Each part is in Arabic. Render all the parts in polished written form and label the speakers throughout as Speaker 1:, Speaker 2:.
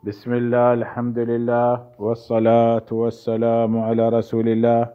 Speaker 1: بسم الله، الحمد لله، والصلاة والسلام على رسول الله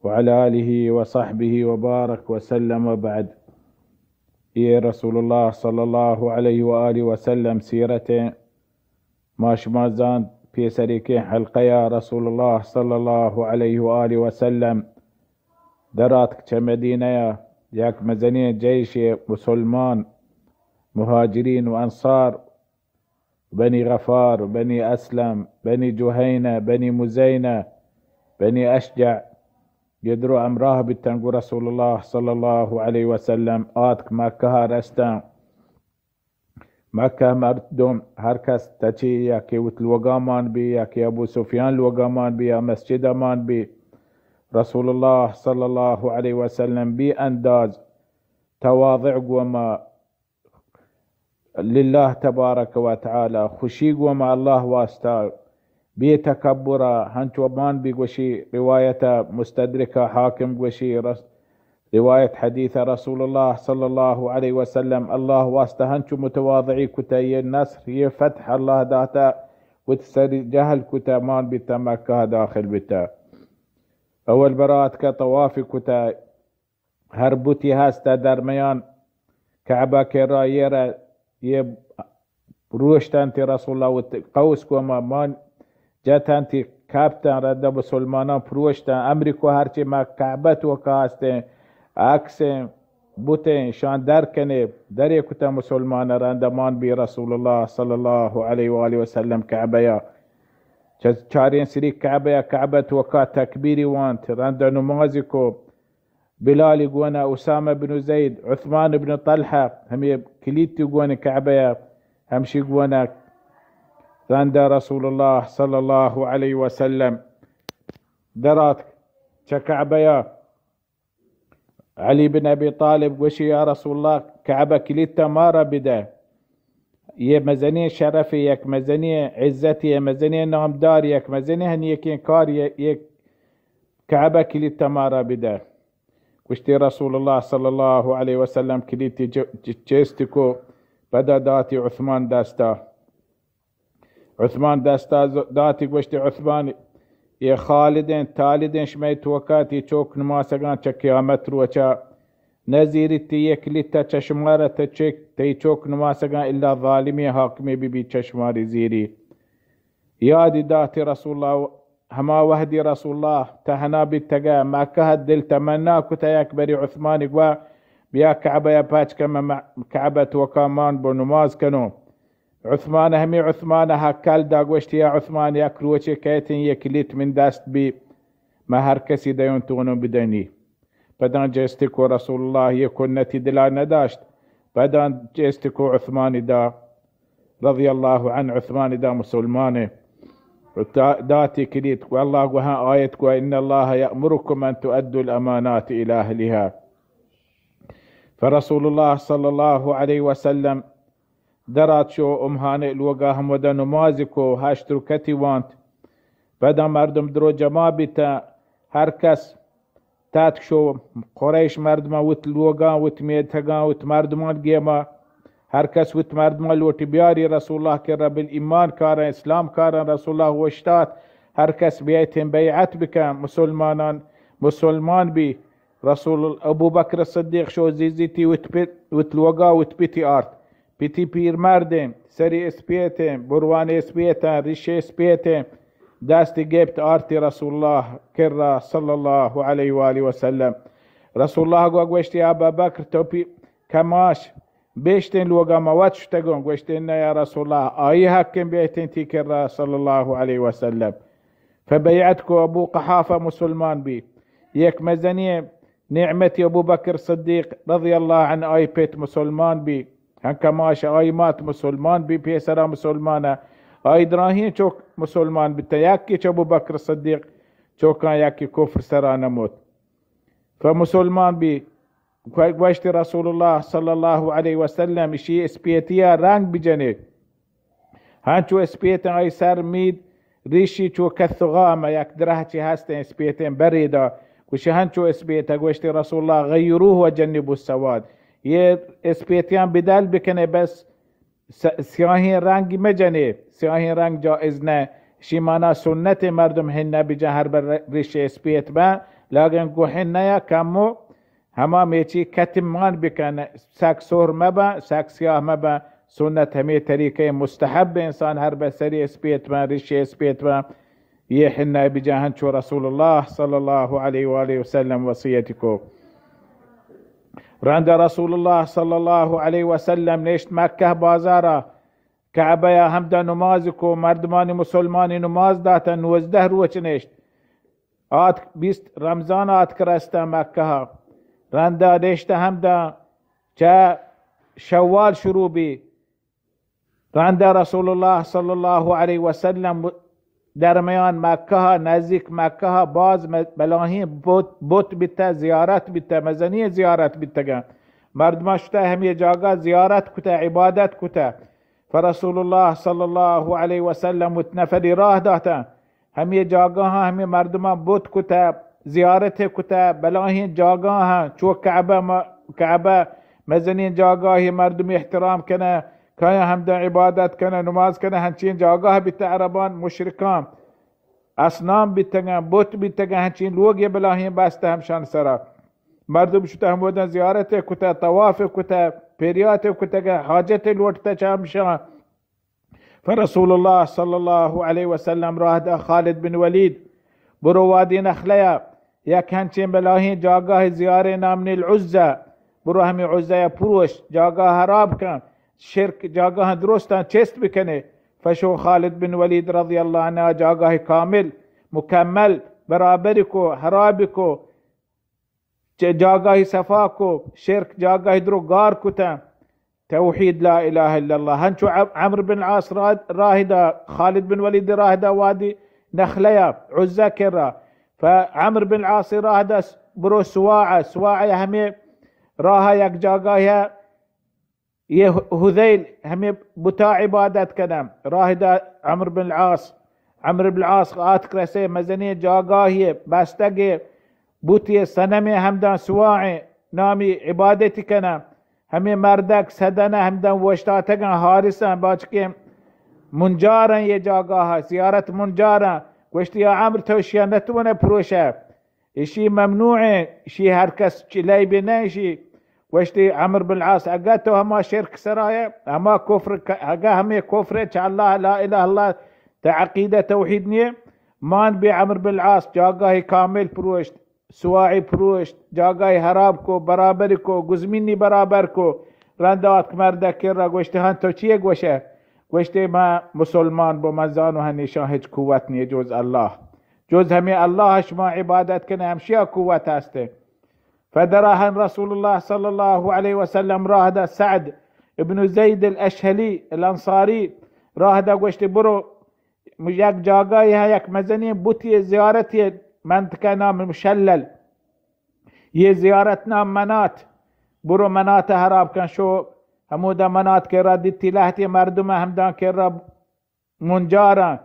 Speaker 1: وعلى آله وصحبه وبارك وسلم. وبعد. يا رسول الله صلى الله عليه وآله وسلم سيرته ما شمازان في سريكين حلقة يا رسول الله صلى الله عليه وآله وسلم دراتك كمدينة ياك مزنية جيش مسلمان مهاجرين وأنصار بني غفار، بني أسلم، بني جهينة، بني مزينة، بني أشجع يدروا أمراه بالتنقو رسول الله صلى الله عليه وسلم آتك مكة رستان مكة مردم هركس تچي ياكي وتلوغامان بي ياكي أبو سفيان لوغامان بي يا مسجد أمان بي رسول الله صلى الله عليه وسلم بي أنداز تواضع وما لله تبارك وتعالى خشيق ومع الله واستا بيتكبرا هنچ ومان بيقوشي رواية مستدركة حاكم قوشي رواية حديث رسول الله صلى الله عليه وسلم الله واستا هنچ متواضعي كتا النصر يفتح الله داتا وتسري جهل كتا مان بتا مكة داخل بتا اول برات كطوافي كتا هربوتي هاستا درميان كعبا كرايرا يه روشتانتي رسول الله قوس كوما مان جاتانتي كابتن رد بسلمانا پروشتن امریکو هرچی ما کعبت و کاستن عکسن بوتن شان در کنه در کتا مسلمان رندمان بی رسول الله صلی الله علیه و آله وسلم کعبه یا چارین سری کعبه یا کعبت و کا تکبیری وانت رند نمازی کو بلال قوانا أسامة بن زيد عثمان بن طلحة هم كليت قوانا كعبة همشي قوانا عند رسول الله صلى الله عليه وسلم درات كعبة علي بن أبي طالب وشي يا رسول الله كعبة كليتا مارا بدا يا مزنية شرفي يك مزنية عزتي يا مزنية نعم دار يك مزنية هنيكين كار يك كعبة كليتا مارا بدا وشتي رسول الله صلى الله عليه وسلم كليتي جيستكو بدا داتي عثمان داستا عثمان داستا داتي وشتي عثمان يا خالدين تالدين شميت وكاتي چوك نماسقان چا قيامت روچا نزيرتي يكليتا چشمارة تچك تي چوك نماسقان إلا ظالمي حاكمي بي چشماري زيري يادي داتي رسول الله هما وهدي رسول الله تهنا بالتقا ما كهد دل تمنا كتا يكبري عثمان قوا بيا كعبة يا باج كما كعبة وكامان بنماز كانوا عثمان همي عثمان هكال داقوشت يا عثمان يا كروتي كيتن يكليت من داست بي ما هركسي دايون تغنو بدني بدان جيستكو رسول الله يكون نتي دلا نداشت بدان جيستكو عثمان دا رضي الله عن عثمان دا مسلمانه داتي كليت والله وها آيتك إن الله يأمركم أن تؤدوا الأمانات إلى أهلها فرسول الله صلى الله عليه وسلم درات شو هانئ الوقاهم ودا نمازكو هاشترو كتي وانت بدا مردم درو جمابتا هركس تاتك شو قريش مردما وت الوقا وت ميتهقا وت مردمان قيما هركس وت مردمان لوتي بياري رسول الله كرا بالإيمان كارا إسلام كارا رسول الله وشتات هركس بيتهم بيعت بك مسلمان بي رسول أبو بكر الصديق شو زيزيتي وتلوقا وتبيتي آرت بيتي بير مردم سري اسبيتهم برواني اسبيتهم ريشي اسبيتهم داستي جيبت آرتي رسول الله كرا صلى الله عليه وآله وسلم رسول الله قوشتي أبا بكر توبي كماش بيشتين لوغا مواتش تقون قوشتين يا رسول الله آي هكين بيتين تكرا صلى الله عليه وسلم فبيعتكو أبو قحافة مسلمان بي يك مزنية نعمتي أبو بكر صديق رضي الله عن آي بيت مسلمان بي هنك ماش آي مات مسلمان بي بيسرا مسلمانة آي دراهين چوك مسلمان بتياكي أبو بكر الصديق چوكان ياكي كفر سرانا موت فمسلمان بي واشتي رسول الله صلى الله عليه وسلم شي اسبيتيا رانج بجنيك هانچو اسبيتن اي سر ميد ريشي چو كثغامة ياك درهتي هاستن اسبيتن بريدا وشي هانچو اسبيتا واشتي رسول الله غيروه وجنبوا السواد يه اسبيتيان بدال بكنه بس سیاهی رنگ مجنه، سیاهی رنگ جائز نه، شیمانا سنت مردم هنه بجا هر بر ریشه سپیت با، لکن گو هنه کمو هما میچی کتمان بکنه، سک سور مبا، سک سیاه مبا، سنت همه طریقه مستحب انسان هر بر سری سپیت با، ریشه سپیت با، یہ حنہ بجاہن چو رسول اللہ صلی اللہ علیہ وآلہ وسلم وصیتی کو رند رسول اللہ صلی اللہ علیہ وسلم نیشت مکہ بازارا کعبہ یا حمدہ نماز کو مردمان مسلمان نماز داتا 19 روچ نیشت آت 20 رمضان آت کرستا مکہ رندہ نیشت حمدہ چا شوال شروع بھی رندہ رسول اللہ صلی اللہ علیہ وسلم درمیان مکه نزدیک مکه باز بلاهی بوت بیته زیارت بیته مزنی زیارت بیته مردم شده همی جاگا زیارت کته عبادت کته فرسول الله صلی الله علیه وسلم متنفری راه داته همی جاگا همی مردم بوت کته زیارت کته بلاهی جاگا چو کعبه مزنی جاگاهی مردم احترام کنه کایا همدا عبادت کنه نماز کنه هنچین جاگاه بیته عربان مشرکان اصنام بیتگن بوت بیتگن هنچین لوگ بلاهی بسته همشان سرا مردم شده هم بودن زیارت کتا طواف کتا پیریات کتا حاجت لوٹتا چامشان فرسول الله صلی الله علیه وسلم راه ده خالد بن ولید برو وادی نخلیا یک هنچین بلاهی جاگاه زیاره نامنی العزه برو همی عزه پروش جاگاه حراب کن شرک جاگاه درستان چست بکنه فشو خالد بن ولید رضی الله عنه جاگاه کامل مکمل برابر کو حراب کو جاگاه صفا کو شرک جاگاه درو گار کتا توحید لا اله الا الله هنچو عمرو بن العاص راهدا خالد بن ولید راهدا وادي نخليا عزة كرا فعمرو بن العاص راهدا برو سواعة همي راها يك جاگاه یہ هذيل هم بتاع عبادت کنم راهدا عمرو بن العاص آت کرسه مزنی جاگاهی بستگی بوتی سنمی همدان سواعی نامی عبادت کنم همی مردک سدنه همدان وشتاتگن حارسن باچکه منجارن یہ جاگاه زیارت منجارن گوشتی یا عمرو تو شیا نتونه پروشه اشی ممنوعه اشی هر کس چلی بینه اشی وشتي عمرو بن العاص اقاتو هما شرك سرايا هما كفر اقا همي كفر الله لا اله الله تعقيده توحيد نيه مان بي عمرو بن العاص جاگاهي كامل پروشت سواعي پروشت جاگاهي حراب کو برابر کو گزمینی برابر کو رندات مرده کرا گوشتی هن تو چیه گوشه گوشتی ما مسلمان با مزانو هنیشان هیچ قوت نیه جز الله جز همي الله شما عبادت کنه همشیا قوت هسته فدراهن رسول الله صلى الله عليه وسلم راهدا سعد ابن زيد الأشهلي الأنصاري راهدا قوشت برو يك جاگاهي يك مزني بوتي زيارتي منطقة نام مشلل ये زيارت نام منات برو منات هراب كان شو همودا منات كرا ديتي لهتي مردمه همدان كرا منجارا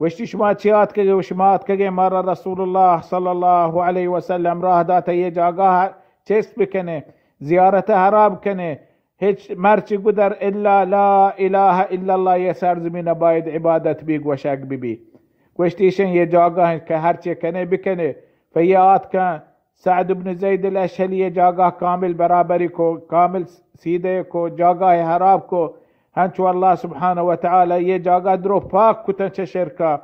Speaker 1: وشتی شما چیات که وشمات که مر رسول الله صلی الله علیه وسلم راه داته یه جاگاه چست بکنه زیارت حراب کنه هیچ مرچی گذر الا لا اله الا الله یه سرزمین باید عبادت بیگ و شک بی گوشتیشن یه جاگاه که هرچی کنه بکنه فیات کن سعد بن زید الاشهلی یه جاگاه کامل برابری کو کامل سیده کو جاگاه حراب کو هنچو الله سبحانه وتعالى یہ جاگہ درو پاک کتن چه شرکا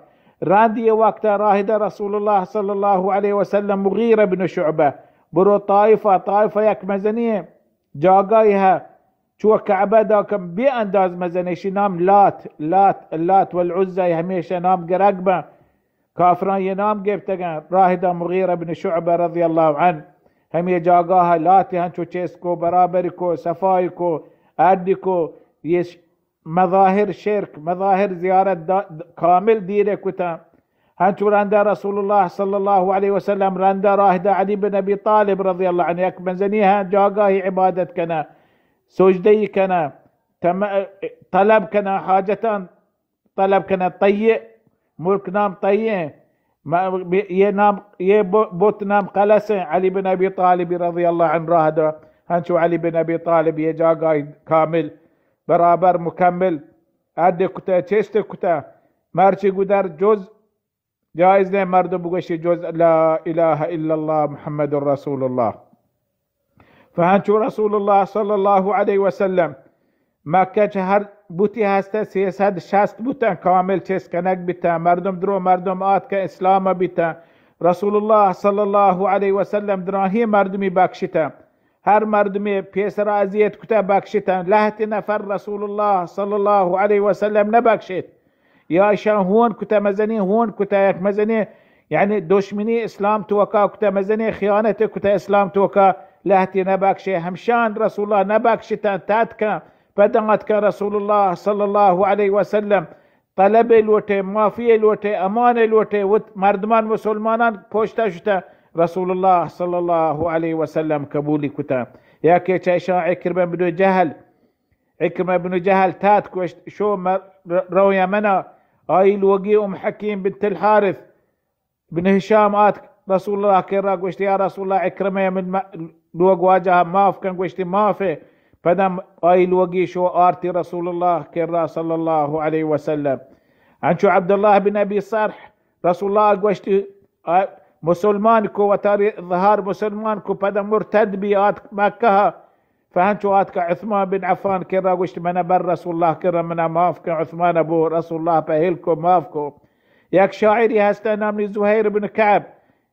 Speaker 1: راندی وقت راهد رسول الله صلى الله عليه وسلم مغيرة بن شعبة برو طائفة یک مزنیه جاگاها چو کعبه داکم بی انداز مزنیشی نام لات والعزة همیشه نام گرگبه کافران یہ نام گفتگن راهد مغيرة بن شعبة رضی الله عنه همی جاگاها لاتی هنچو چیس کو برابر کو صفای کو عدی کو یہ مظاهر شرك مظاهر زيارة كامل ديره كتا هنچو رنده رسول الله صلى الله عليه وسلم رنده راهده علي بن أبي طالب رضي الله عنه يك منزنيها جاگاهي عبادت كنا سجدي كنا طلب كنا حاجتان طلب كنا طيء ملك نام طيء یہ بوت نام قلسه علي بن أبي طالب رضي الله عنه راهده هنچو علي بن أبي طالب یہ جاگاهي كامل برابر مکمل عد کتا چست کتا مرچی گودر جز جایز نه مردم بگوشی جز لا اله الا الله محمد رسول الله. فهنچو رسول الله صلی الله علیه و سلم مکه هر بوتی هسته 360 بوتن کامل چست کنک بیتا مردم درو مردم آت که اسلام بیتا رسول الله صلی الله علیه و سلم دراهی مردمی بخشیتا هر مردمی پیسر ازیت کتا بخشیتا لحت نفر رسول الله صلی الله علیه و سلم نبخشید یا شان هون کتا مزنی هون کتا یک مزنی یعنی دشمنی اسلام توکا کتا مزنی خیانت کتا اسلام توکا لحتی نبخشه همشان رسول الله نبخشیتا تات که بدنت که رسول الله صلی الله علیه و سلم طلب لوته مافیه لوته امان لوته و مردمان مسلمانان پشت شده رسول الله صلی الله علیه و سلم قبولی کتا یا که چایشان عکرمه بن جهل تات کشت شو رویا منا آیل وگی حکیم بنت الحارث بن هشام آت رسول الله کرا گوشت یا رسول الله عکرمه من لوگ واجه ماف کن گوشت مافه پدم آیل وگی شو آرتی رسول الله کرا صلی الله علیه و سلم انچو عبدالله بن ابی صرح رسول الله گوشت مسلمان کو و تاری ظهار مسلمان کو پدم مرتد بی آت مکه فهنچو آت که عثمان بن عفان کرا گوشت من بر رسول الله کرا من ماف کن عثمان ابو رسول الله پهل کو ماف کو یک شاعری هسته نامنی زهیر بن کعب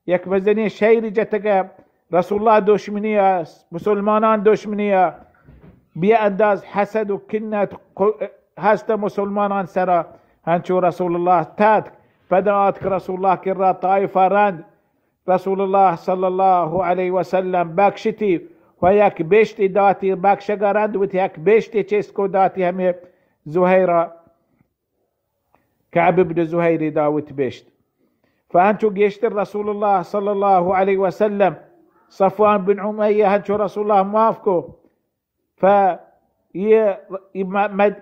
Speaker 1: یک مزنی شعری جتگه رسول الله دشمنی است مسلمانان دشمنی است بی انداز حسد و کنت هست مسلمانان سرا هنچو رسول الله تاد فدات که رسول الله کرا طائفه راند رسول الله صلی الله علیه و سلم بخشتی و یک بشتی داتی بخشگرند و یک بشتی چسکو داتی همه زهیرا كعب بن زهير داوت بشت فهنشو جيشت رسول الله صلى الله عليه وسلم صفوان بن عمية هنشو رسول الله موافقه ف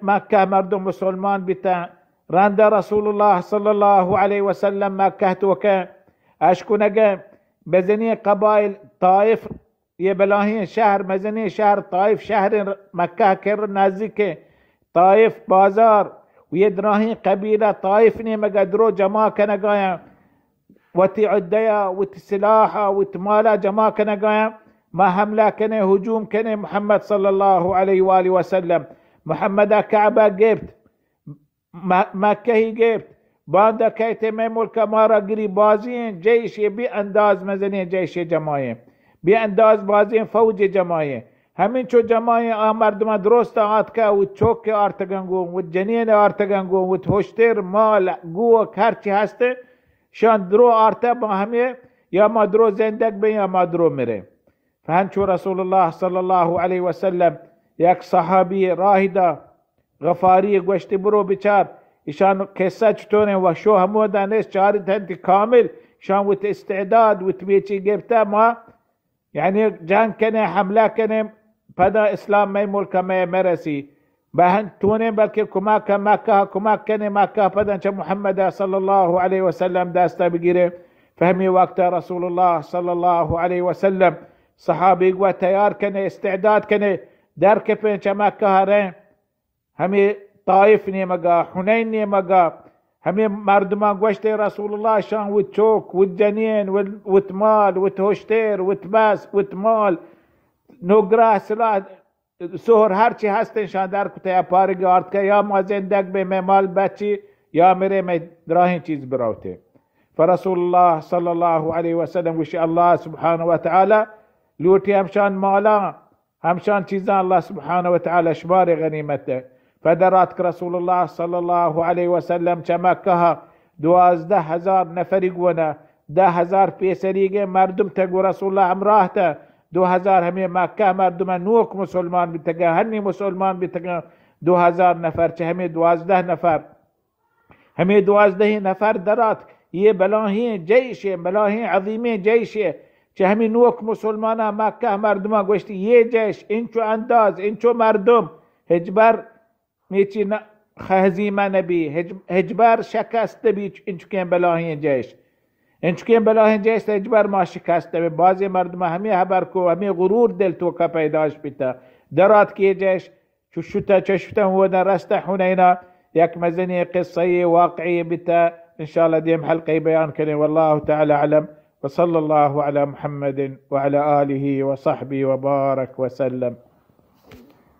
Speaker 1: مكة مردم مسلمان بتا راند رسول الله صلى الله عليه وسلم مكة وكان اشكو نجا بزني قبائل طائف يبلاهين شهر مزني شهر طائف شهر مكة كر نازك طائف بازار ويدراهين قبيلة طائف ني مقدرو جماعة كنقايا وتي عديا وتي سلاحة وتمالا جماعة كنقايا ما حملة كنه هجوم كنه محمد صلى الله عليه وآله وسلم محمد كعبة جبت مكة جبت باند كيت ملك مارا قريب بازين جيش بأنداز مزني جيش جماعي بأنداز بازين فوج جماعي همین چو جماعی مردم درست آت که و چوک آرتگنگون و جنین آرتگنگون و هشتر مال گوک هرچی هسته شان درو آرته با همه یا ما درو زندگ به یا ما درو میره فهنچو رسول الله صلی الله علیه و سلم یک صحابی راهیدا غفاری گوشتی برو بچار ایشان قصه چطوره و شو همو دانست چاری تنتی کامل شان وت استعداد وت بیچی گفته ما یعنی جنگ کنه حمله کنه پدا اسلام میں ملک میں مرسی بہن تونے بلکہ کماک مکہ کماک کنے مکہ پدا چھ محمد صلی اللہ علیہ وسلم داستا بگیرے فهمی وقت رسول اللہ صلی اللہ علیہ وسلم صحابی گوا تیار کنے استعداد کنے در کے پین چھ مکہ رہیں ہمیں طائف نے مگا حنین نے مگا ہمیں مردمان گوشتے رسول اللہ شان وت چوک وت جنین وت مال وت هشتر وت بس وت مال نوگرا سلاح سهر هرچی هستن شان در کتیا پارگی آرد که یا ما زندگ به میں مال بچی یا میره میں دراهین چیز براوته فرسول الله صلی الله علیه وسلم وشی الله سبحانه وتعالى لوٹی همشان مالا همشان چیزان الله سبحانه وتعالى شمار غنیمته فدرات که رسول الله صلی الله علیه وسلم چه مکه 12,000 نفری گونه 10,000 پیسریگه مردم تگو رسول الله امراه تا 2000 همه مکه مردم نوک مسلمان بیتگه هنی مسلمان بیتگه 2000 نفر چه همه 12 نفر همه 12 نفر درات یہ بلاهی جیشه بلاهی عظیمه جیشه چه همه نوک مسلمان مکه مردم گوشتی یہ جیش انچو انداز انچو مردم هجبر میچی هزیمه نبی هجبر شکست بی انچو کن بلاهی جیش انچو کن بلاهی جیش هجبر ما شکست بی بعضی مردم همه حبر کو همه غرور دل تو که پیداش بیتا درات که جیش شفته هو درست حنينا يك مزني قصة واقعية بتا إن شاء الله ديم حلقة بيان كني والله تعالى أعلم. وصلى الله على محمد وعلى آله وصحبه وبارك وسلم.